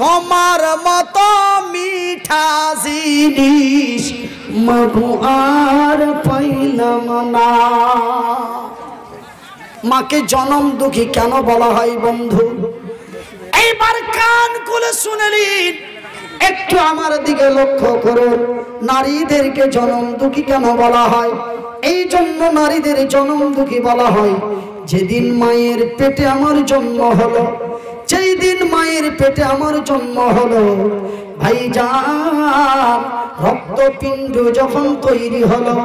তোমার মতো মিঠা জিনিস মাগো আর পাইলাম না। মাকে জনম দুঃখী কেন বলা হয় বন্ধু? এইবার কান খুলে শুনে নিন, একটু আমার দিকে লক্ষ্য করুন। নারীদেরকে জনম দুঃখী কেন বলা হয়? এই জন্য নারীদের জনম দুঃখী বলা হয়, যেদিন মায়ের পেটে আমার জন্ম হলো, যেই দিন মায়ের পেটে আমার জন্ম হলো ভাইজান, রক্তপিণ্ড যখন তৈরি হলো,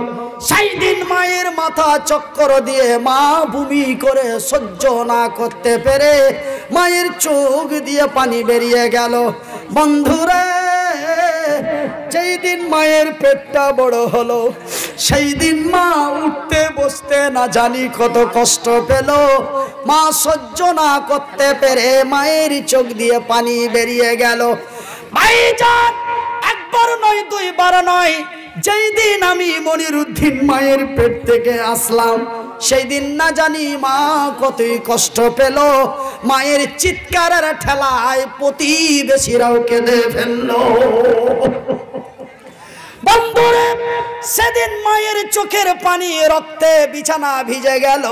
সেই দিন মায়ের মাথা চক্কর দিয়ে মা বমি করে সহ্য না করতে পেরে মায়ের চোখ দিয়ে পানি বেরিয়ে গেল। বন্ধুরা, যেই দিন মায়ের পেটটা বড় হলো, সেই দিন মা উঠতে বসতে না জানি কত কষ্ট পেল। মা সহ্য না করতে পেরে মায়ের চোখ দিয়ে পানি বেরিয়ে গেল। ভাইজান, একবার নয় দুইবার নয়, যেই দিন আমি মনিরুদ্দিন মায়ের পেট থেকে আসলাম, সেই দিন না জানি মা কতই কষ্ট পেল। মায়ের চিৎকারের ঠেলায় প্রতিবেশীরাও কেঁদে ফেলল। বন্ধুরে, সেদিন মায়ের চোখের পানি রক্তে বিছানা ভিজে গেল।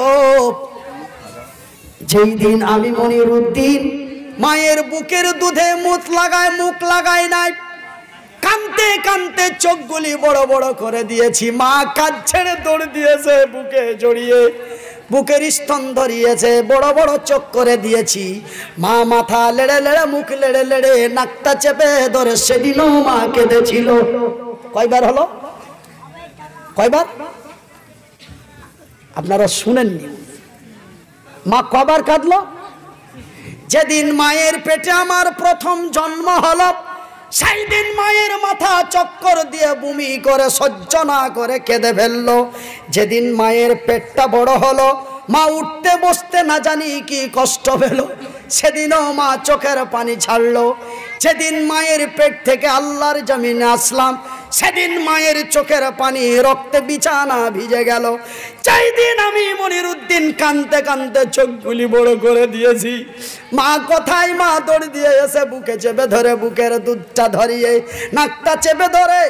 যেই দিন আমি মনিরুদ্দিন মায়ের বুকের দুধে মুখ লাগাই নাই, কানতে কানতে চোখগুলি বড় বড় করে দিয়েছি। মা কাজ ছেড়ে দৌড় দিয়েছে, বুকে জড়িয়ে বুকের স্তন ধরিয়েছে, বড় বড় চোখ করে দিয়েছি। মা মাথা লেড়ে লেড়ে, মুখ লেড়ে লেড়ে, নাকটা চেপে ধরে সেদিনও মা কেঁদেছিল। কয়বার হলো? কয়বার? আপনারা শুনেননি? মা কবার কাঁদলো? যেদিন মায়ের পেটে আমার প্রথম জন্ম হলো, সেই দিন মায়ের মাথা চক্কর দিয়ে বমি করে সহ্য না করে কেঁদে ফেললো। যেদিন মায়ের পেটটা বড় হলো, মা উঠতে বসতে না জানি কি কষ্ট পেল, সেদিনও মা চোখের পানি ছাড়লো। যেদিন মায়ের পেট থেকে আল্লাহর জমিনে আসলাম, সেদিন মায়ের চোখের পানি রক্তে বিছানা ভিজে গেল। যেই দিন আমি মনিরুদ্দিন কাঁদতে কাঁদতে চোখগুলি বড় করে দিয়েছি, মা কোথায়? মা দৌড় দিয়ে এসে বুকে চেপে ধরে, বুকের দুধটা ধরিয়ে নাকটা চেপে ধরে,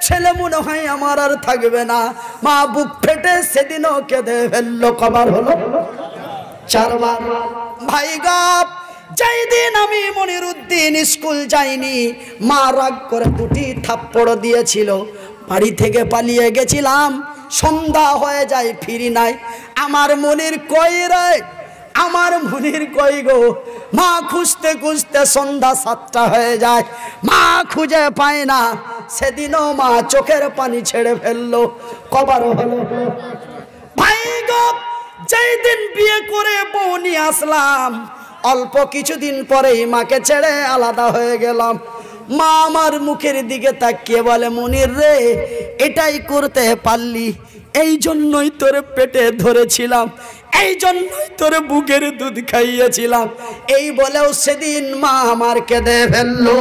ছেলে মনে হয় আমার আর থাকবে না। মা বুক ফেটে সেদিনও কেঁদে ফেললো। কবার হলো? 4 বার। ভাই গপ, যেই দিন আমি মনিরুদ্দিন স্কুল যাইনি, মা রাগ করে 2টি থাপ্পড় দিয়েছিল। বাড়ি থেকে পালিয়ে গেছিলাম, সন্ধ্যা হয়ে যায়, ফিরি নাই। আমার মনির কই রে? আমার মনির কই গো? মা খুঁজতে খুঁজতে সন্ধ্যা 7টা হয়ে যায়, মা খুঁজে পায় না। সেদিনও মা চোখের পানি ছেড়ে ফেললো। কবার হলো? ভাই গো, যেই দিন বিয়ে করে বউ নিয়ে আসলাম, অল্প কিছুদিন পরেই মাকে ছেড়ে আলাদা হয়ে গেলাম। মা আমার মুখের দিকে তাকিয়ে বলে, মনির রে, এটাই করতে পারলি, এই জন্যই তোরে পেটে ধরেছিলাম, এই জন্যই তোরে বুকের দুধ খাইয়েছিলাম। এই বলেও সেদিন মা আমার কেঁদে ফেললো।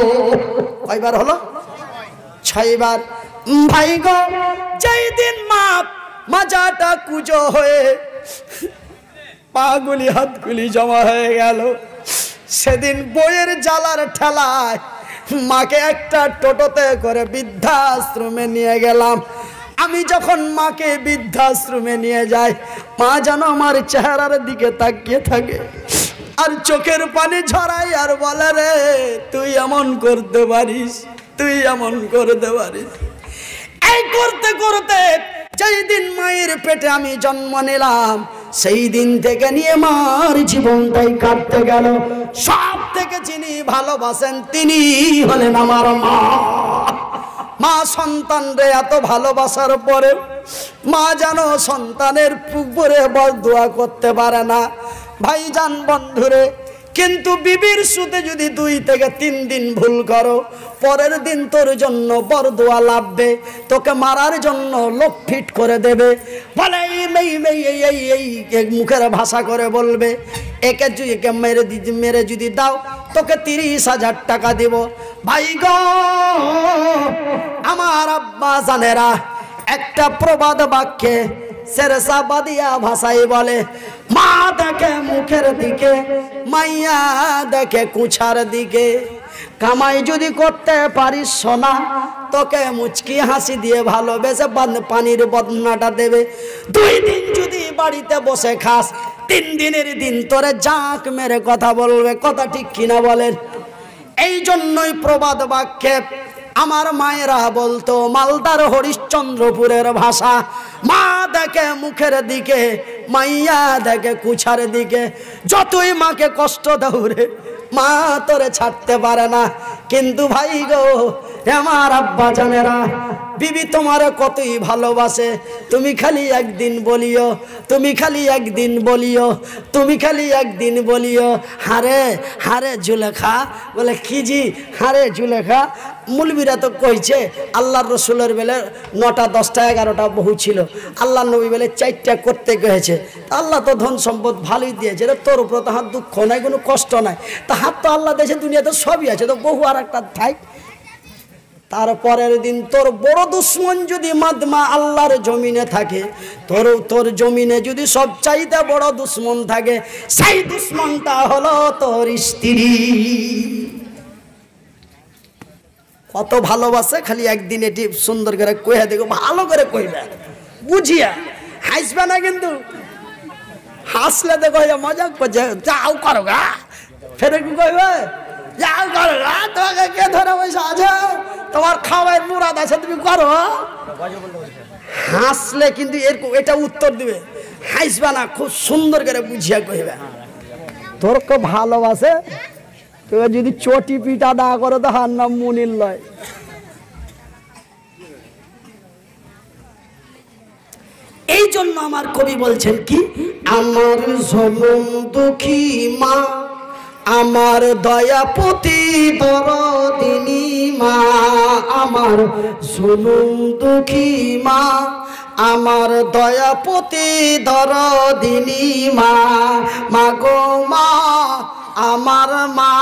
কয়বার হলো? 6 বার। ভাই গো, যেই দিন মা মাজাটা কুজো হয়ে পাগুলি হাতগুলি জমা হয়ে গেল, সেদিন বইয়ের জ্বালার ঠেলায় মাকে একটা টোটোতে করে বৃদ্ধাশ্রমে নিয়ে গেলাম। আমি যখন মাকে বৃদ্ধাশ্রমে নিয়ে যাই, মা যেন আমার চেহারার দিকে তাকিয়ে থাকে আর চোখের পানি ঝরাই আর বলে, রে তুই এমন করতে পারিস, তুই এমন করতে পারিস। এই করতে করতে যেই দিন মায়ের পেটে আমি জন্ম নিলাম, সেই দিন থেকে নিয়ে মার জীবনটাই কাটতে গেল। সব থেকে যিনি ভালোবাসেন তিনি হলেন আমার মা। মা সন্তানরে এত ভালোবাসার পরে মা যেন সন্তানের উপরে বরদোয়া করতে পারে না। ভাইজান বন্ধুরে, কিন্তু বিবির সুতে যদি 2 থেকে 3 দিন ভুল করো, পরের দিন তোর জন্য বরদোয়া লাভবে, তোকে মারার জন্য লোক ফিট করে দেবে। বলে এই মুখের ভাষা করে বলবে, একে মেরে যদি দাও তোকে 30,000 টাকা দিব। ভাই গো, আমার আব্বা জানেরা একটা প্রবাদ বাক্যে সেরসাবাদিয়া ভাষায় বলে, মা দেখে মুখের দিকে, মাইয়া দেখে কুছার দিকে। কামাই যদি করতে পারিস সোনা, তোকে মুচকি হাসি দিয়ে ভালোবেসে পানির বদনাটা দেবে। 2 দিন যদি বাড়িতে বসে খাস, 3 দিনের দিন তোরে জাঁক মেরে কথা বলবে। কথা ঠিক কিনা বলেন? এই জন্যই প্রবাদ বাক্যে আমার মায়েরা বলতো, মালদার হরিশ্চন্দ্রপুরের ভাষা, মা দেখে মুখের দিকে, মাইয়া দেখে কুছার দিকে। যতই মাকে কষ্ট দাও রে, মা তোরে ছাড়তে পারে না। কিন্তু ভাই গো, আমার আব্বা জানেরা, বিবি তোমারে কতই ভালোবাসে। তুমি খালি একদিন বলিও, তুমি খালি একদিন বলিও, তুমি খালি একদিন বলিও, হারে হারে জুলেখা। বলে কি জি? হারে জুলেখা। মুলবিরা তো কইছে আল্লাহর রসুলের বেলে 9টা 10টা 11টা বহু ছিল, আল্লাহ নবী বেলে 4টা করতে গেছে। আল্লাহ তো ধন সম্পদ ভালোই দিয়েছে রে, তোর উপর তো হাত দুঃখ নাই, কোনো কষ্ট নাই। তা হাত তো আল্লাহ দিয়েছে, দুনিয়াতে সবই আছে, তো বহু আর একটা থাই। তারপরের দিন তোর বড় দুশ্মন যদি মাদমা আল্লাহর জমিনে থাকে, তোর জমিনে যদি সব চাইতে বড় দুশ্মন থাকে, সেই দুশ্মনটা হলো তোর স্ত্রী। কত ভালোবাসে, খালি একদিন এটি সুন্দর করে কইয়া দেখো, ভালো করে কইবে, বুঝিয়া হাসবে না। কিন্তু হাসলে দেখো মজা করছে, যাও করো গা, ফেরে কি কইবে, যাও করো গা, তোমাকে কে ধরে বসে আছে, তোমার খাওয়ার মুরাদ আছে, তুমি করো। হাসলে কিন্তু এটা উত্তর দিবে, হাসবে না, খুব সুন্দর করে বুঝিয়া কইবে। তোর খুব ভালোবাসে, তোকে যদি চটি পিটা না করে তো হার নাম মুনির লয়। এই জন্য আমার কবি বলছেন কি, আমার জনম দুঃখী মা, আমার দয়াপতি দরদিনী মা, আমার জনম দুঃখী মা, আমার দয়াপতি দরদিনী মা। মাগো মা, আমার মা,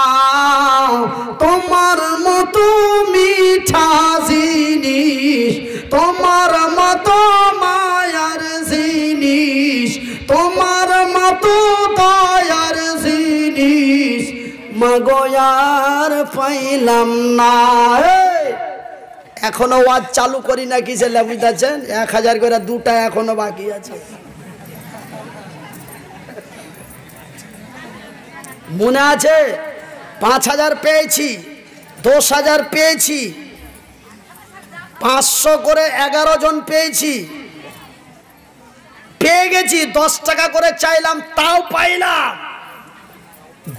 তোমার মতো মিঠা জিনিস, তোমার মতো মায়ার জিনিস, তোমার মতো দয়ার জিনিস মাগো আর পাইলাম না। এখনো ওয়াজ চালু করি না, কি ছেলে বুঝতেছেন? 1000 করে 2টা এখনো বাকি আছে। মনে আছে 5000 পেয়েছি, 10000 পেয়েছি, 500 করে 11 জন পেয়েছি, পেয়ে গেছি। 10 টাকা করে চাইলাম, তাও পাইলাম।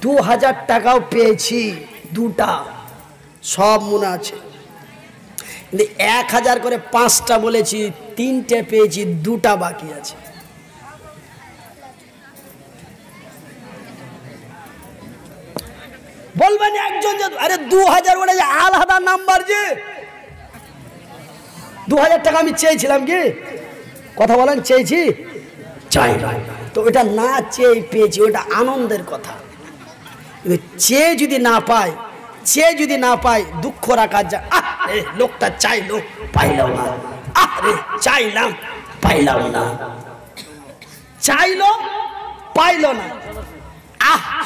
2000 টাকাও পেয়েছি, 2টা, সব মনে আছে। 1000 করে 5টা বলেছি, 3টে পেয়েছি, 2টা বাকি আছে। বলবেন একজন যে আরে 2000 বলে যে আলাদা নাম্বার, যে 2000 টাকা আমি চেয়েছিলাম, কি কথা বলেন, চেয়েছি চাই তো, ওটা না চেয়ে পেয়েছি, ওটা আনন্দের কথা। চেয়ে যদি না পায়, চেয়ে যদি না পায়, দুঃখ রাখা যায়। আরে লোকটা চাইলো পাইলাম না, আরে চাইলাম পাইলাম না, চাইলো পাইলো না,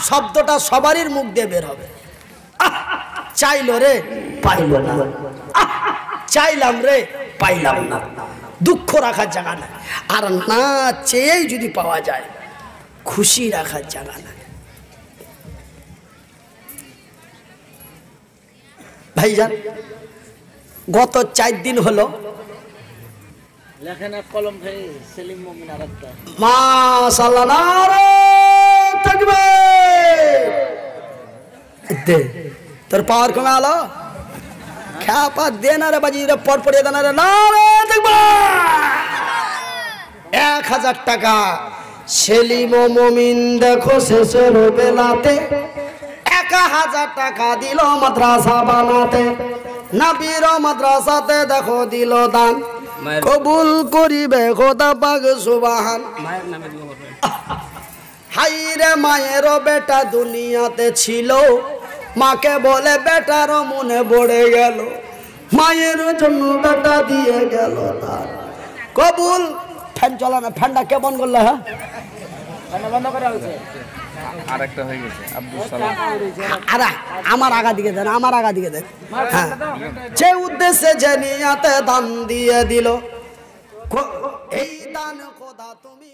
শব্দটা সবারই মুখ দিয়ে বের হবে। চাইলো রে পাইলো না, চাইলাম রে পাইলাম না, দুঃখ রাখার জায়গা না। আর না চেয়েই যদি পাওয়া যায়, খুশি রাখার জায়গা না। ভাইজান, গত 4 দিন হলো লেখেন এক কলম ভাই, সেলিম মুমিন আরেকটা। মাশাআল্লাহ, নারে তাকবীর। দে তোর পাওয়ার কমে আলো, খ্যাপা দে না রে বাজি রে, পর পড়িয়ে দেনা রে, নারে তাকবীর। 1000 টাকা সেলিম মুমিন দেখো শেষের বেলাতে 1000 টাকা দিল মাদ্রাসা বানাতে, নবীর মাদ্রাসাতে দেখো দিল দান, কবুল করিবে খোদা পাক সুবহান। হাইরে মায়ের বেটা দুনিয়াতে ছিল, মাকে বলে বেটার মনে পড়ে গেল, মায়ের জন্য বেটা দিয়ে গেল তার কবুল। ফ্যান চলা না, ফ্যানটা কেমন করলে? হ্যাঁ, বন্ধ করা হয়েছে। আর একটা হয়ে গেছে আব্দুল সালাম। আর আমার আগা দিকে দেন, আমার আগা দিকে দেন। হ্যাঁ, যে উদ্দেশ্যে যে নিয়াতে দান দিয়ে দিল, এই দান খোদা তুমি